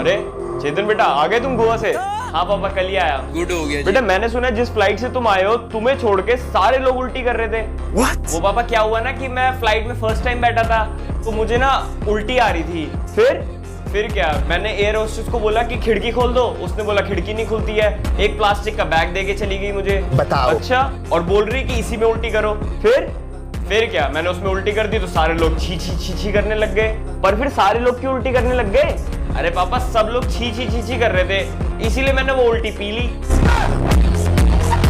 अरे चेतन बेटा, आ गए तुम गोवा से? हाँ पापा, कल ही आया। गुड हो गया बेटा मैंने सुना है जिस फ्लाइट से तुम आए हो, तुम्हें छोड़ के सारे लोग उल्टी कर रहे थे। What? वो पापा क्या हुआ ना कि मैं फ्लाइट में फर्स्ट टाइम बैठा था, तो मुझे ना उल्टी आ रही थी। फिर क्या, मैंने एयर होस्टेस को बोला कि खिड़की खोल दो, उसने बोला खिड़की नहीं खुलती है, एक प्लास्टिक का बैग देके चली गई मुझे। बताओ। अच्छा, और बोल रही कि इसी में उल्टी करो। फिर क्या, मैंने उसमें उल्टी कर दी तो सारे लोग छी छी छी छी करने लग गए। पर फिर सारे लोग क्यों उल्टी करने लग गए? अरे पापा, सब लोग छी छी छी छी कर रहे थे, इसीलिए मैंने वो उल्टी पी ली।